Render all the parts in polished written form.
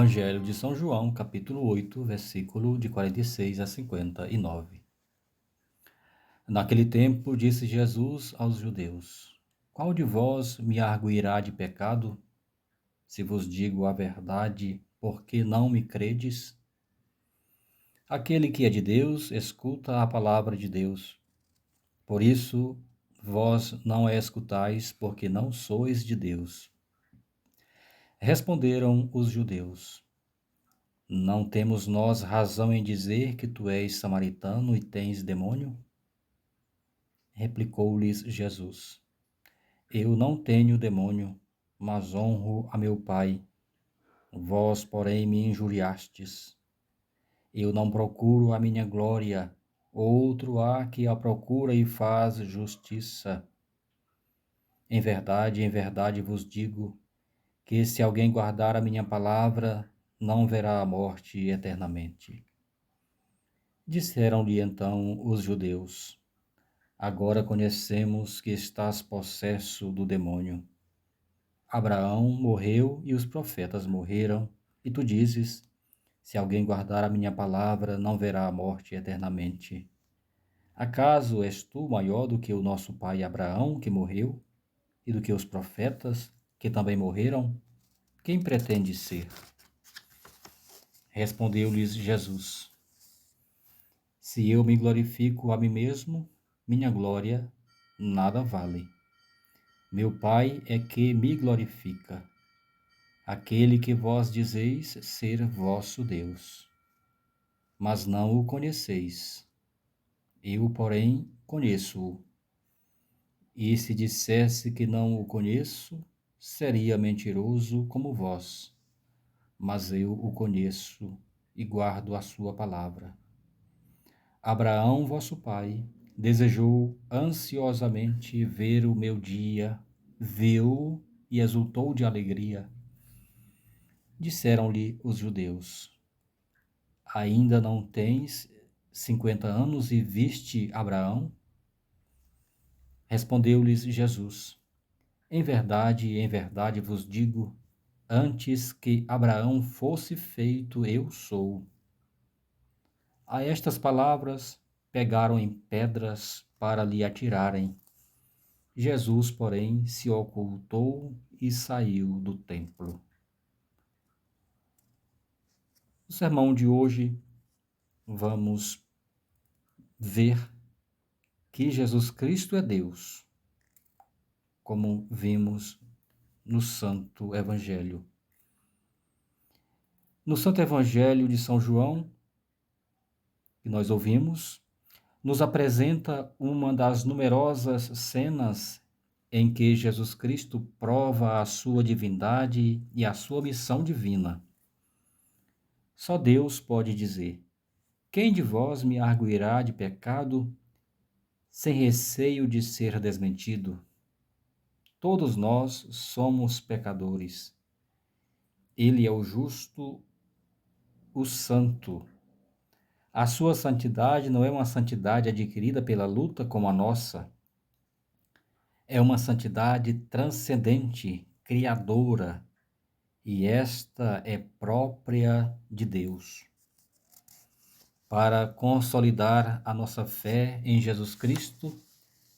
Evangelho de São João, capítulo 8, versículo de 46 a 59. Naquele tempo disse Jesus aos judeus: Qual de vós me arguirá de pecado, se vos digo a verdade, porque não me credes? Aquele que é de Deus, escuta a palavra de Deus. Por isso, vós não a escutais, porque não sois de Deus. Responderam os judeus: Não temos nós razão em dizer que tu és samaritano e tens demônio? Replicou-lhes Jesus: Eu não tenho demônio, mas honro a meu Pai. Vós, porém, me injuriastes. Eu não procuro a minha glória, outro há que a procura e faz justiça. Em verdade vos digo, que se alguém guardar a minha palavra, não verá a morte eternamente. Disseram-lhe então os judeus: Agora conhecemos que estás possesso do demônio. Abraão morreu e os profetas morreram, e tu dizes: Se alguém guardar a minha palavra, não verá a morte eternamente. Acaso és tu maior do que o nosso pai Abraão, que morreu, e do que os profetas, que também morreram? Quem pretendes ser? Respondeu-lhes Jesus: Se eu me glorifico a mim mesmo, minha glória nada vale. Meu Pai é que me glorifica, aquele que vós dizeis ser vosso Deus. Mas não o conheceis. Eu, porém, conheço-o. E se dissesse que não o conheço, seria mentiroso como vós. Mas eu o conheço e guardo a sua palavra. Abraão, vosso pai, desejou ansiosamente ver o meu dia, viu e exultou de alegria. Disseram-lhe os judeus: Ainda não tens 50 anos e viste Abraão? Respondeu-lhes Jesus: em verdade vos digo, antes que Abraão fosse feito, eu sou. A estas palavras, pegaram em pedras para lhe atirarem. Jesus, porém, se ocultou e saiu do templo. No sermão de hoje, vamos ver que Jesus Cristo é Deus, como vimos no Santo Evangelho. No Santo Evangelho de São João, que nós ouvimos, nos apresenta uma das numerosas cenas em que Jesus Cristo prova a sua divindade e a sua missão divina. Só Deus pode dizer: Quem de vós me arguirá de pecado, sem receio de ser desmentido? Todos nós somos pecadores. Ele é o justo, o santo. A sua santidade não é uma santidade adquirida pela luta como a nossa. É uma santidade transcendente, criadora, e esta é própria de Deus. Para consolidar a nossa fé em Jesus Cristo,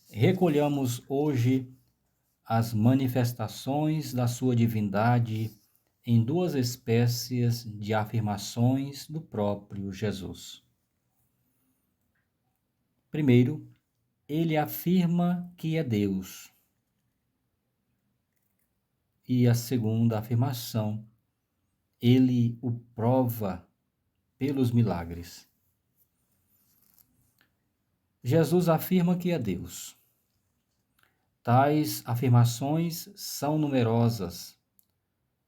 recolhamos hoje as manifestações da sua divindade em duas espécies de afirmações do próprio Jesus. Primeiro, ele afirma que é Deus. E a segunda afirmação, ele o prova pelos milagres. Jesus afirma que é Deus. Tais afirmações são numerosas.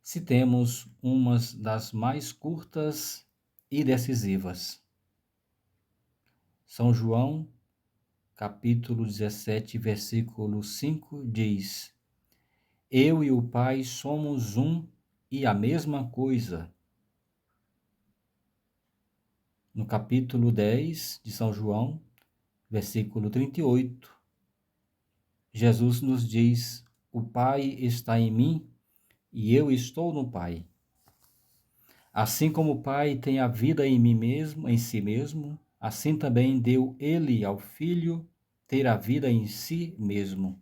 Citemos umas das mais curtas e decisivas. São João, capítulo 17, versículo 5, diz: Eu e o Pai somos um e a mesma coisa. No capítulo 10 de São João, versículo 38, Jesus nos diz: O Pai está em mim e eu estou no Pai. Assim como o Pai tem a vida em mim mesmo, em si mesmo, assim também deu ele ao Filho ter a vida em si mesmo.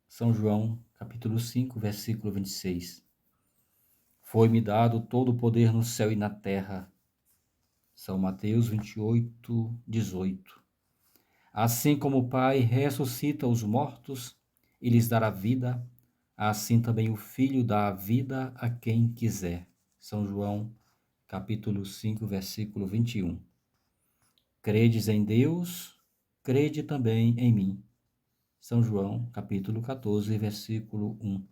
São João, capítulo 5, versículo 26. Foi-me dado todo o poder no céu e na terra. São Mateus 28, 18. Assim como o Pai ressuscita os mortos e lhes dará vida, assim também o Filho dá a vida a quem quiser. São João, capítulo 5, versículo 21. Credes em Deus, crede também em mim. São João, capítulo 14, versículo 1.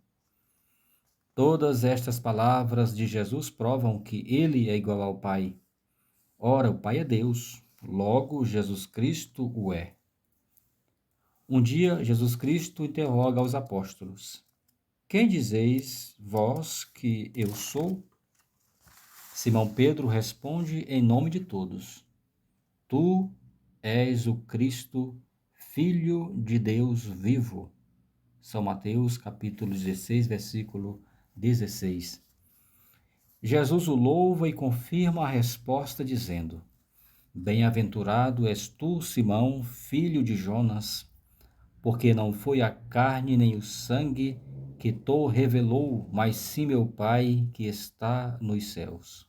Todas estas palavras de Jesus provam que ele é igual ao Pai. Ora, o Pai é Deus, logo Jesus Cristo o é. Um dia, Jesus Cristo interroga aos apóstolos: Quem dizeis vós que eu sou? Simão Pedro responde em nome de todos: Tu és o Cristo, Filho de Deus vivo. São Mateus, capítulo 16, versículo 16. Jesus o louva e confirma a resposta dizendo: Bem-aventurado és tu, Simão, filho de Jonas, porque não foi a carne nem o sangue que te revelou, mas sim meu Pai que está nos céus.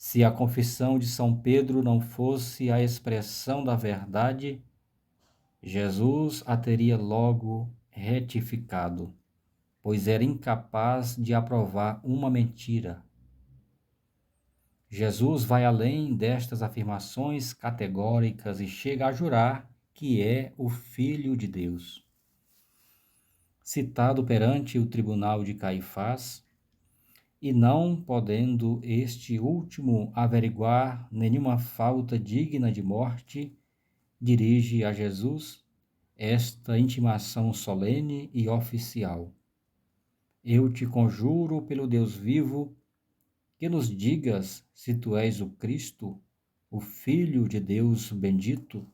Se a confissão de São Pedro não fosse a expressão da verdade, Jesus a teria logo retificado, pois era incapaz de aprovar uma mentira. Jesus vai além destas afirmações categóricas e chega a jurar que é o Filho de Deus. Citado perante o tribunal de Caifás, e não podendo este último averiguar nenhuma falta digna de morte, dirige a Jesus esta intimação solene e oficial: Eu te conjuro pelo Deus vivo, que nos digas se tu és o Cristo, o Filho de Deus bendito.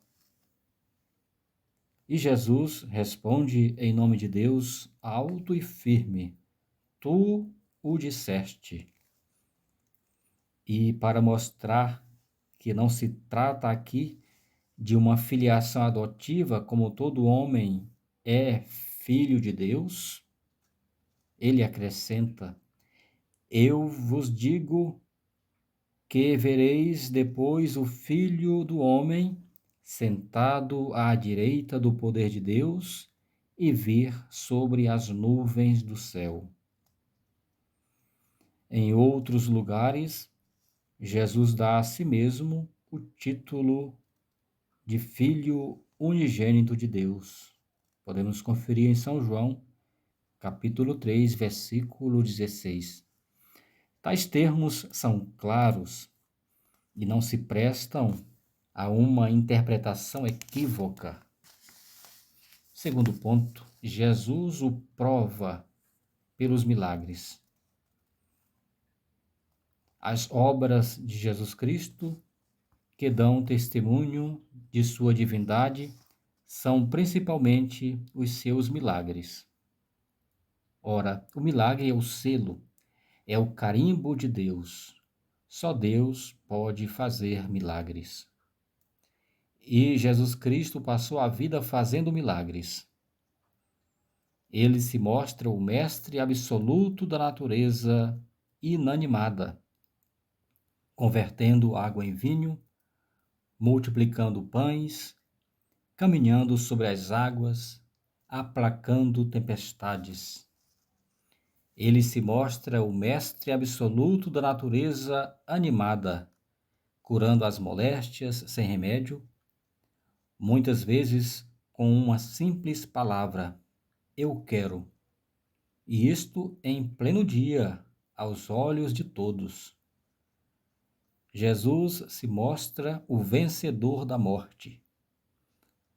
E Jesus responde em nome de Deus, alto e firme: Tu o disseste. E para mostrar que não se trata aqui de uma filiação adotiva, como todo homem é filho de Deus, ele acrescenta: Eu vos digo que vereis depois o Filho do Homem sentado à direita do poder de Deus e vir sobre as nuvens do céu. Em outros lugares, Jesus dá a si mesmo o título de Filho unigênito de Deus. Podemos conferir em São João, capítulo 3, versículo 16. Tais termos são claros e não se prestam a uma interpretação equívoca. Segundo ponto, Jesus o prova pelos milagres. As obras de Jesus Cristo, que dão testemunho de sua divindade, são principalmente os seus milagres. Ora, o milagre é o selo, é o carimbo de Deus. Só Deus pode fazer milagres. E Jesus Cristo passou a vida fazendo milagres. Ele se mostra o mestre absoluto da natureza inanimada, convertendo água em vinho, multiplicando pães, caminhando sobre as águas, aplacando tempestades. Ele se mostra o mestre absoluto da natureza animada, curando as moléstias sem remédio, muitas vezes com uma simples palavra: eu quero. E isto em pleno dia, aos olhos de todos. Jesus se mostra o vencedor da morte.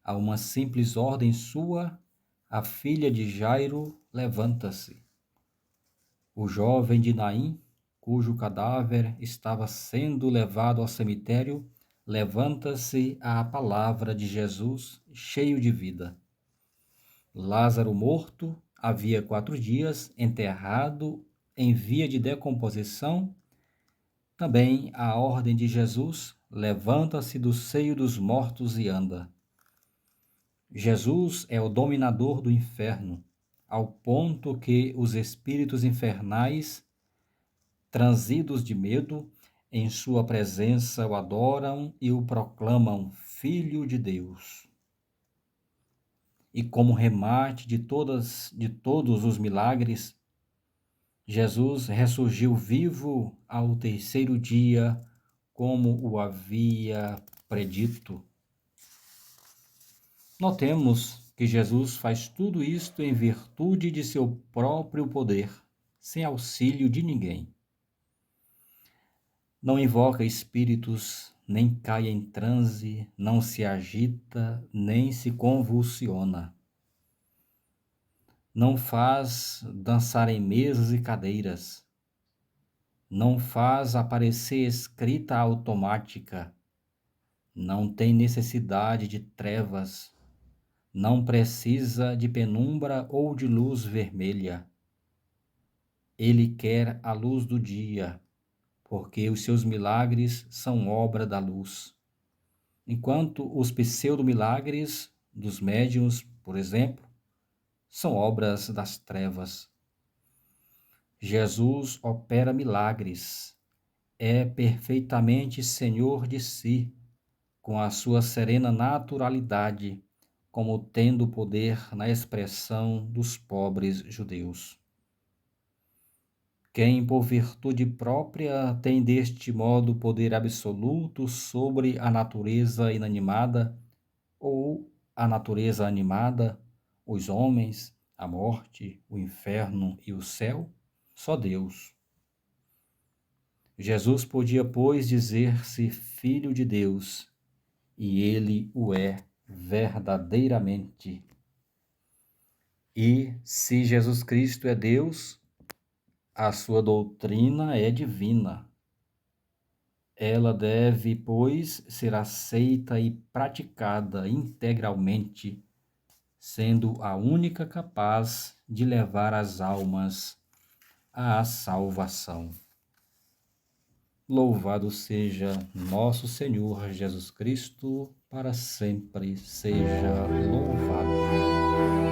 A uma simples ordem sua, a filha de Jairo levanta-se. O jovem de Naim, cujo cadáver estava sendo levado ao cemitério, levanta-se à palavra de Jesus, cheio de vida. Lázaro morto, havia 4 dias, enterrado em via de decomposição, também a ordem de Jesus levanta-se do seio dos mortos e anda. Jesus é o dominador do inferno, ao ponto que os espíritos infernais, transidos de medo, em sua presença o adoram e o proclamam Filho de Deus. E como remate de todos os milagres, Jesus ressurgiu vivo ao terceiro dia, como o havia predito. Notemos que Jesus faz tudo isto em virtude de seu próprio poder, sem auxílio de ninguém. Não invoca espíritos, nem cai em transe, não se agita, nem se convulsiona. Não faz dançar em mesas e cadeiras. Não faz aparecer escrita automática. Não tem necessidade de trevas. Não precisa de penumbra ou de luz vermelha. Ele quer a luz do dia, porque os seus milagres são obra da luz. Enquanto os pseudo-milagres dos médiuns, por exemplo, são obras das trevas. Jesus opera milagres, é perfeitamente senhor de si, com a sua serena naturalidade, como tendo poder na expressão dos pobres judeus. Quem, por virtude própria, tem deste modo poder absoluto sobre a natureza inanimada ou a natureza animada, os homens, a morte, o inferno e o céu? Só Deus. Jesus podia, pois, dizer-se Filho de Deus, e ele o é verdadeiramente. E se Jesus Cristo é Deus, a sua doutrina é divina. Ela deve, pois, ser aceita e praticada integralmente, sendo a única capaz de levar as almas à salvação. Louvado seja nosso Senhor Jesus Cristo, para sempre seja louvado.